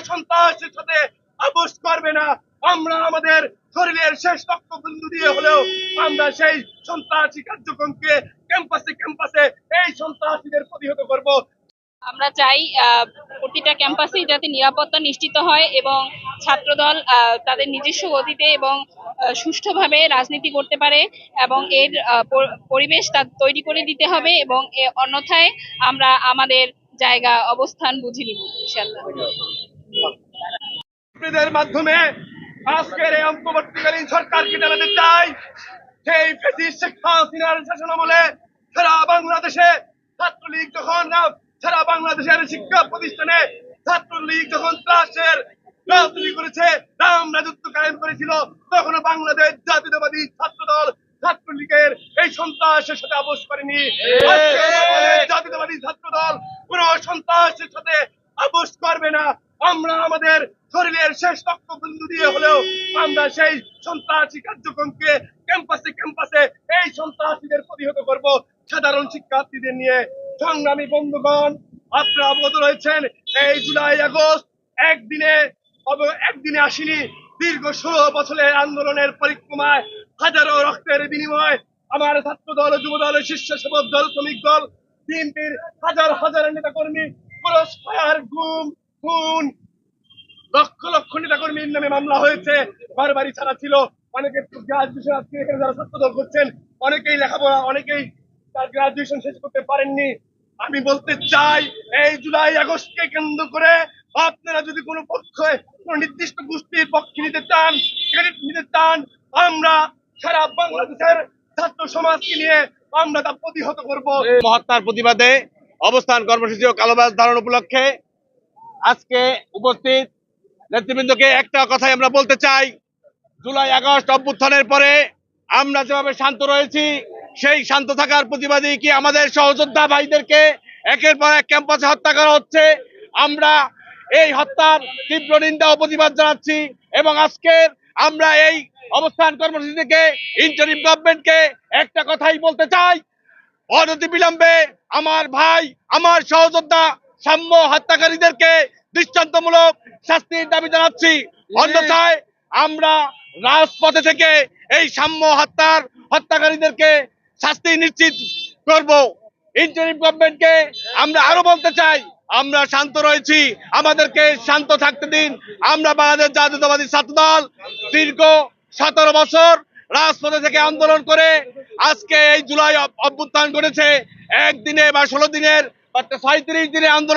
সন্ত্রাসের সাথে আপোষ করবে না। আমরা আমাদের শরীরের শেষ রক্তবিন্দু দিয়ে হলেও আমরা সেই সন্ত্রাসী কার্যক্রমকে ক্যাম্পাসে ক্যাম্পাসে এই সন্ত্রাসীদের প্রতিহত করব। আমরা চাই প্রতিটা ক্যাম্পাসেই যাতে নিরাপত্তা নিশ্চিত হয় এবং ছাত্রদল তাদের নিজস্ব গতিতে এবং সুষ্ঠুভাবে রাজনীতি করতে পারে এবং এর পরিবেশ তৈরি করে দিতে হবে এবং অন্যথায় আমরা আমাদের জায়গা অবস্থান বুঝে নিব ইনশাআল্লাহ। আপনাদের মাধ্যমে আজকের এই অন্তর্বর্তীকালীন সরকারকে জানাতে চাই, সেই ফ্যাসিস্ট শেখ হাসিনার শাসনামলে সারা বাংলাদেশে ছাত্রলীগ যখন সারা বাংলাদেশের শিক্ষা প্রতিষ্ঠানে ছাত্রলীগ যখন ত্রাসের রাজনীতি করেছে, রাম রাজত্ব কায়েম করেছিল, তখন বাংলাদেশ জাতীয়তাবাদী ছাত্রদল ছাত্রলীগের এই সন্ত্রাসের সাথে আপোষ করেনি। জাতীয়তাবাদী ছাত্রদল কোন সন্ত্রাসের সাথে আপোষ করবে না। আমরা আমাদের শরীরের শেষ রক্তবিন্দু দিয়ে হলেও আমরা সেই সন্ত্রাসী কার্যক্রমকে ক্যাম্পাসে ক্যাম্পাসে এই সন্ত্রাসীদের প্রতিহত করব। সাধারণ শিক্ষার্থীদের নিয়ে সংগ্রামী বন্ধুগণ, আপনারা অবগত রয়েছেন, এই জুলাই আগস্ট একদিনে আসেনি। দীর্ঘ 16 বছরের আন্দোলনের পরিক্রমায় হাজারো রক্তের বিনিময় আমার ছাত্র দল, যুব দল, স্বেচ্ছাসেবক দল, শ্রমিক দল, বিএনপির হাজার হাজার নেতা কর্মী ক্রসফায়ার, গুম, খুন, লক্ষ লক্ষ নেতা কর্মীর নামে মামলা হয়েছে। বারবারই ছাড়া ছিল। অনেকে গ্রাজুয়েশন আজকে এখানে যারা ছাত্র দল করছেন, অনেকেই লেখাপড়া, অনেকেই তার গ্রাজুয়েশন শেষ করতে পারেননি। আমি বলতে চাই, এই জুলাই আগস্টকে কেন্দ্র করে আপনারা যদি কোনো পক্ষে কোন নির্দিষ্ট গোষ্ঠীর পক্ষে নিতে চান, আমরা সারা বাংলাদেশের ছাত্র সমাজকে নিয়ে আমরা তা প্রতিহত করব। মহত্যার প্রতিবাদে অবস্থান কর্মসূচি ও কালোবাজ ধারণ উপলক্ষে আজকে উপস্থিত নেতৃবৃন্দকে একটা কথাই আমরা বলতে চাই, জুলাই আগস্ট অভ্যুত্থানের পরে আমরা যেভাবে শান্ত রয়েছি, সেই শান্ত থাকার প্রতিবাদী কি আমাদের সহযোদ্ধা ভাইদেরকে একের পর এক ক্যাম্পাসে হত্যা করা হচ্ছে। আমরা এই হত্যার তীব্র নিন্দা ও প্রতিবাদ জানাচ্ছি এবং আজকের আমরা এই অবস্থান কর্মসূচি থেকে ইন্টারিম গভর্নমেন্টকে একটা কথাই বলতে চাই, অনতিবিলম্বে আমার ভাই, আমার সহযোদ্ধা সাম্য হত্যাকারীদেরকে দৃষ্টান্তমূলক শাস্তির দাবি জানাচ্ছি। অন্যথায় আমরা রাজপথে থেকে এই সাম্য হত্যাকারীদেরকে শাস্তি নিশ্চিত করব। ইন্টারিম গভর্নমেন্টকে আমরা আরো বলতে চাই, আমরা শান্ত রয়েছি, আমাদেরকে শান্ত থাকতে দিন। আমরা বাংলাদেশ জাতীয়তাবাদী ছাত্রদল দীর্ঘ 17 বছর রাজপথে থেকে আন্দোলন করে আজকে এই জুলাই অভ্যুত্থান করেছে। একদিনে বা 16 দিনের বা 37 দিনে আন্দোলন